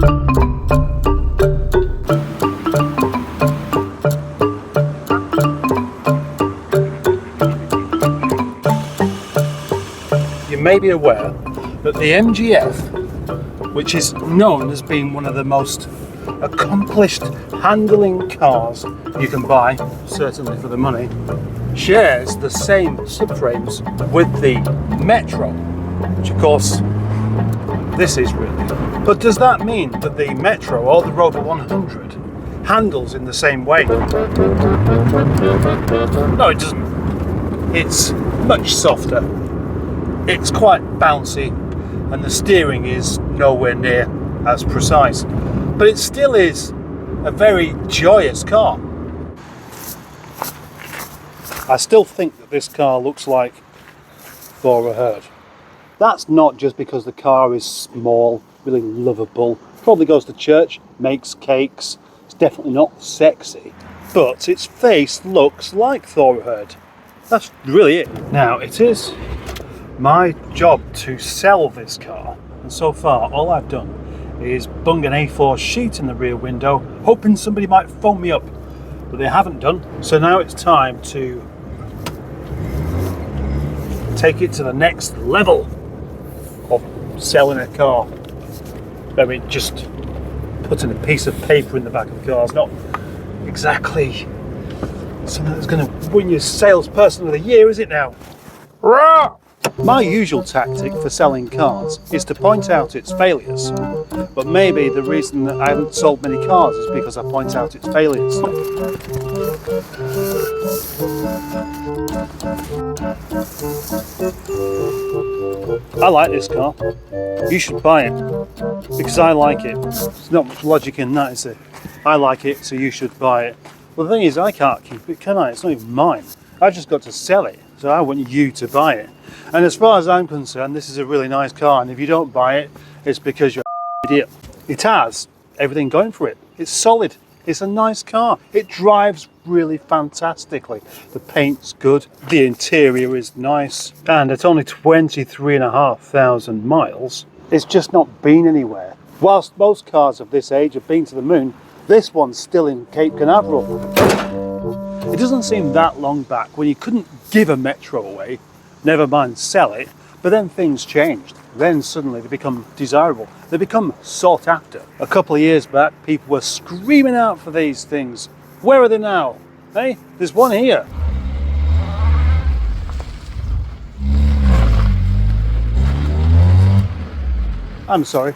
You may be aware that the MGF, which is known as being one of the most accomplished handling cars you can buy, certainly for the money, shares the same subframes with the Metro, which of course this is really. But does that mean that the Metro or the Rover 100 handles in the same way? No, it doesn't. It's much softer. It's quite bouncy, and the steering is nowhere near as precise. But it still is a very joyous car. I still think that this car looks like Thora Hird. That's not just because the car is small, really lovable, probably goes to church, makes cakes, it's definitely not sexy, but its face looks like Thora Hird. That's really it. Now, it is my job to sell this car, and so far all I've done is bung an A4 sheet in the rear window, hoping somebody might phone me up, but they haven't done. So now it's time to take it to the next level of selling a car. I mean, just putting a piece of paper in the back of the car is not exactly something that's going to win you salesperson of the year, is it now? Rah! My usual tactic for selling cars is to point out its failures, but maybe the reason that I haven't sold many cars is because I point out its failures. I like this car. You should buy it, because I like it. There's not much logic in that, is there? I like it, so you should buy it. Well, the thing is, I can't keep it, can I? It's not even mine. I've just got to sell it, so I want you to buy it. And as far as I'm concerned, this is a really nice car, and if you don't buy it, it's because you're an idiot. It has everything going for it. It's solid. It's a nice car. It drives really fantastically. The paint's good. The interior is nice. And at only 23,500 miles, it's just not been anywhere. Whilst most cars of this age have been to the moon, this one's still in Cape Canaveral. It doesn't seem that long back when you couldn't give a Metro away, never mind sell it, but then things changed. Then suddenly they become desirable. They become sought after. A couple of years back, people were screaming out for these things. Where are they now? Hey, there's one here. I'm sorry.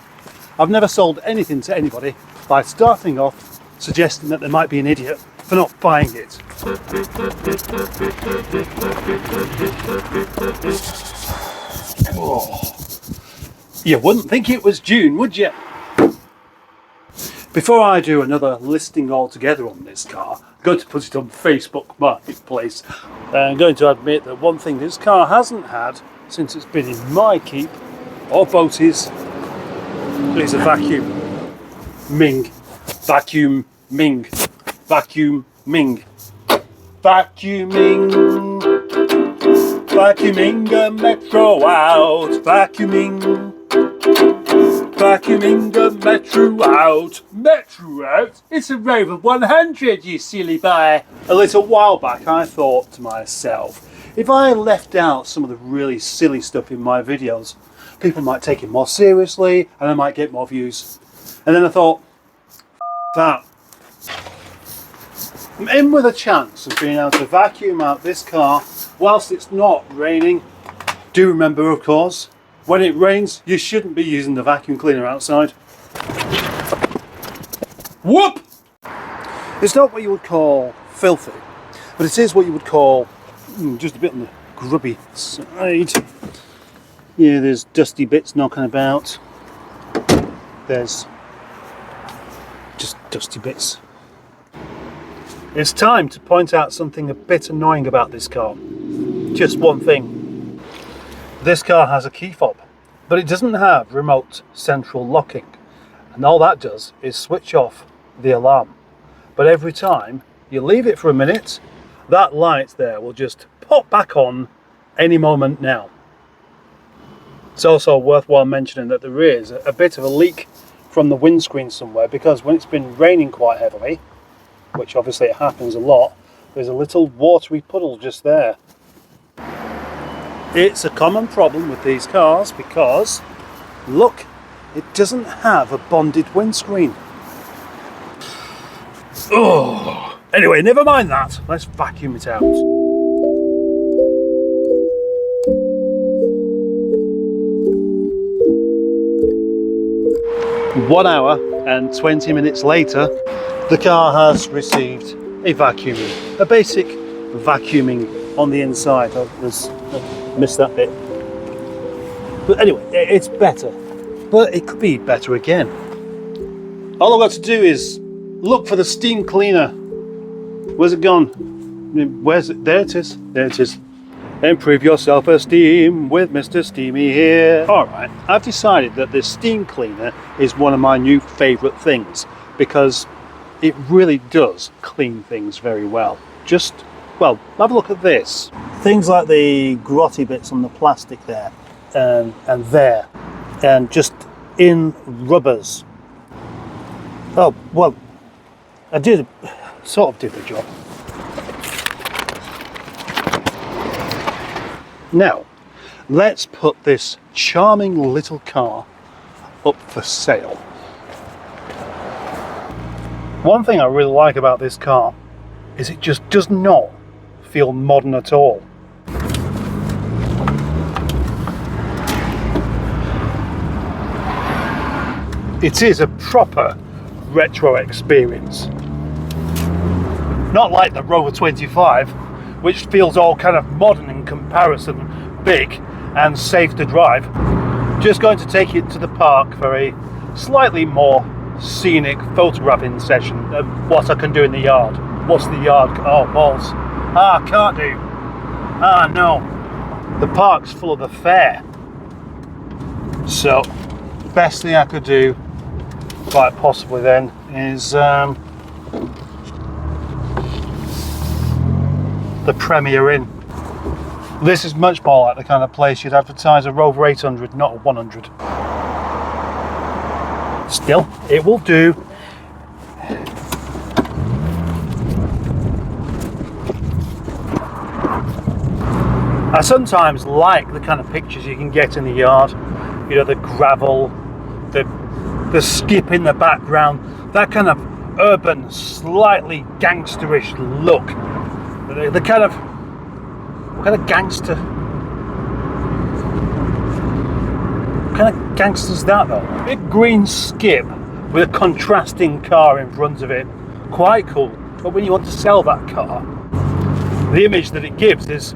I've never sold anything to anybody by starting off suggesting that there might be an idiot for not buying it. Oh. You wouldn't think it was June, would you? Before I do another listing altogether on this car, I'm going to put it on Facebook Marketplace. I'm going to admit that one thing this car hasn't had since it's been in my keep, or Boaty's, is a vacuum. Ming. Vacuum Ming. Vacuum Ming. Vacuuming. Vacuuming a Metro out. Vacuuming. Vacuuming a Metro out. Metro out? It's a Rover 100, you silly boy. A little while back I thought to myself, if I left out some of the really silly stuff in my videos, people might take it more seriously and I might get more views. And then I thought, that. I'm in with a chance of being able to vacuum out this car whilst it's not raining. Do remember, of course, when it rains, you shouldn't be using the vacuum cleaner outside. Whoop! It's not what you would call filthy, but it is what you would call just a bit on the grubby side. Yeah, there's dusty bits knocking about. There's just dusty bits. It's time to point out something a bit annoying about this car. Just one thing. This car has a key fob, but it doesn't have remote central locking. And all that does is switch off the alarm. But every time you leave it for a minute, that light there will just pop back on any moment now. It's also worthwhile mentioning that there is a bit of a leak from the windscreen somewhere, because when it's been raining quite heavily, which obviously it happens a lot, there's a little watery puddle just there. It's a common problem with these cars because, look, it doesn't have a bonded windscreen. Oh, anyway, never mind that. Let's vacuum it out. One hour and 20 minutes later, the car has received a vacuuming, a basic vacuuming on the inside. I missed that bit. But anyway, it's better, but it could be better again. All I've got to do is look for the steam cleaner. Where's it gone? Where's it? There it is. There it is. Improve your self-esteem with Mr. Steamy here. Alright, I've decided that this steam cleaner is one of my new favourite things because it really does clean things very well. Just, well, have a look at this. Things like the grotty bits on the plastic there and there, and just in rubbers. Oh, well, I sort of did the job. Now, let's put this charming little car up for sale. One thing I really like about this car is it just does not feel modern at all. It is a proper retro experience. Not like the Rover 25, which feels all kind of modern in comparison, big and safe to drive. Just going to take it to the park for a slightly more scenic photographing session of what I can do in the yard. What's the yard? Oh, balls. Can't do. No. The park's full of the fair. So, best thing I could do, quite possibly then, is the Premier Inn. This is much more like the kind of place you'd advertise a Rover 800, not a 100. Still, it will do. I sometimes like the kind of pictures you can get in the yard. You know, the gravel, the skip in the background, that kind of urban, slightly gangsterish look. The kind of, what kind of gangster? What kind of gangster's that though? Big green skip with a contrasting car in front of it. Quite cool. But when you want to sell that car, the image that it gives is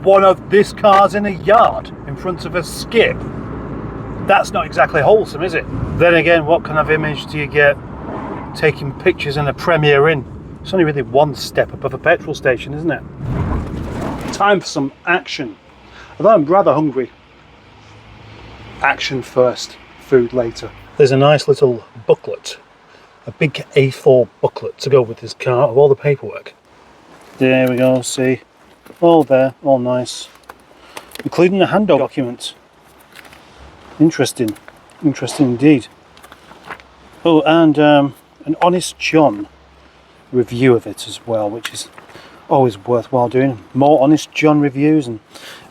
one of this car's in a yard in front of a skip. That's not exactly wholesome, is it? Then again, what kind of image do you get taking pictures in a Premier Inn? It's only really one step above a petrol station, isn't it? Time for some action. Although I'm rather hungry. Action first, food later. There's a nice little booklet, a big A4 booklet to go with this car of all the paperwork. There we go, see. All there, all nice. Including a hand document. Interesting. Interesting indeed. Oh, and an Honest John review of it as well, which is always worthwhile doing. More Honest John reviews and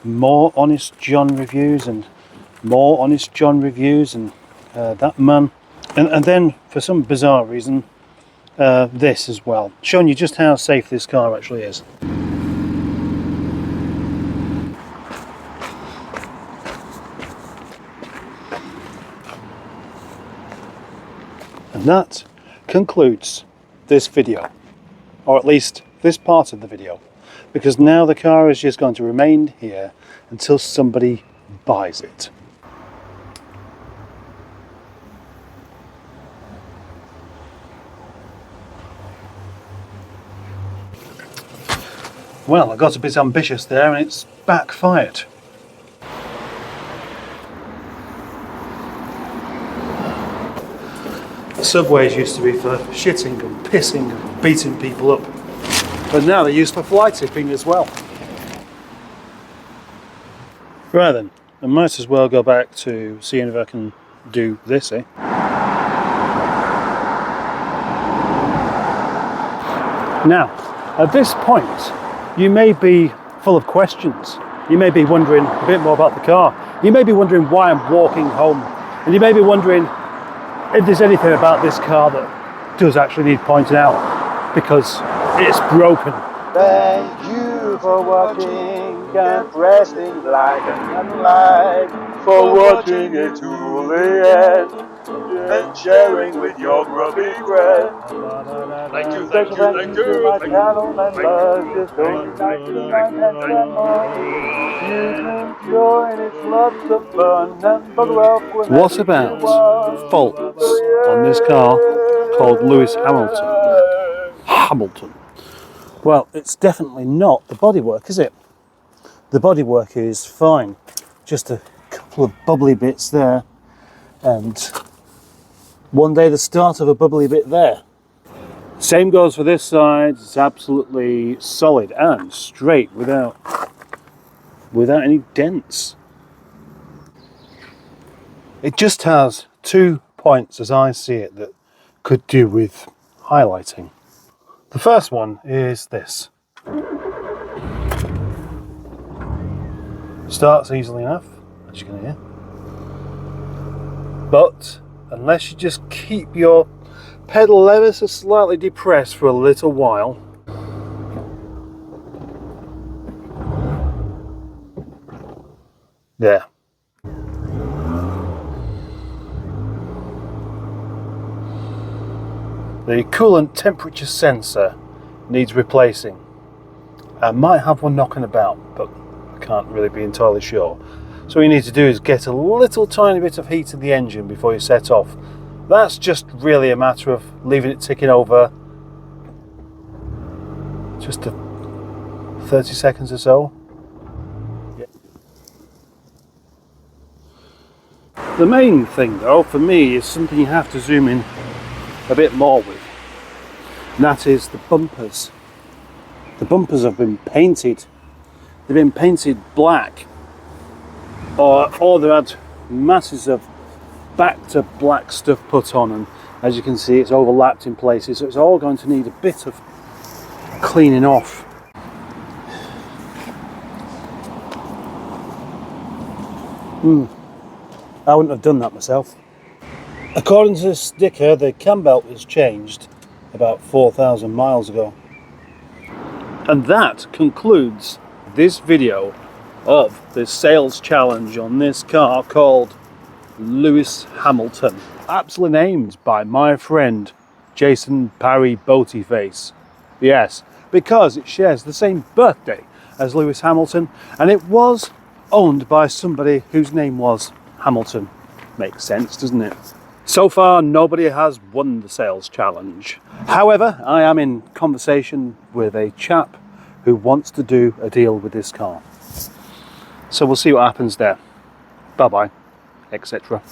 more Honest John reviews and more Honest John reviews and that man. And then, for some bizarre reason, this as well, showing you just how safe this car actually is. And that concludes this video, or at least this part of the video, because now the car is just going to remain here until somebody buys it. Well, I got a bit ambitious there and it's backfired. Subways used to be for shitting and pissing and beating people up, but now they're used for fly tipping as well. Right then, I might as well go back to seeing if I can do this, eh? Now, at this point, you may be full of questions. You may be wondering a bit more about the car. You may be wondering why I'm walking home. And you may be wondering if there's anything about this car that does actually need pointing out, because it's broken. Thank you for watching and resting like an light, for watching it to the end and sharing with your grubby friends. Thank you, Special thank you to my channel members, just only 99 cents more. You can join, it's lots of fun and bugger off whenever What about you want. faults on this car called Lewis Hamilton? Well, it's definitely not the bodywork, is it? The bodywork is fine. Just a couple of bubbly bits there, and one day the start of a bubbly bit there. Same goes for this side. It's absolutely solid and straight without any dents. It just has 2 points, as I see it, that could do with highlighting. The first one is this. Starts easily enough, as you can hear. But unless you just keep your pedal ever so slightly depressed for a little while, there. The coolant temperature sensor needs replacing. I might have one knocking about, but I can't really be entirely sure. So what you need to do is get a little tiny bit of heat in the engine before you set off. That's just really a matter of leaving it ticking over just 30 seconds or so. Yeah. The main thing though for me is something you have to zoom in a bit more with, and that is the bumpers. The bumpers have been painted. They've been painted black, or they've had masses of back to black stuff put on, and as you can see it's overlapped in places, so it's all going to need a bit of cleaning off. I wouldn't have done that myself. According to the sticker, the cam belt was changed about 4,000 miles ago. And that concludes this video of the sales challenge on this car called Lewis Hamilton, aptly named by my friend Jason Parry Boatyface. Yes, because it shares the same birthday as Lewis Hamilton, and it was owned by somebody whose name was Hamilton. Makes sense, doesn't it? So far, nobody has won the sales challenge. However, I am in conversation with a chap who wants to do a deal with this car. So we'll see what happens there. Bye-bye, etc.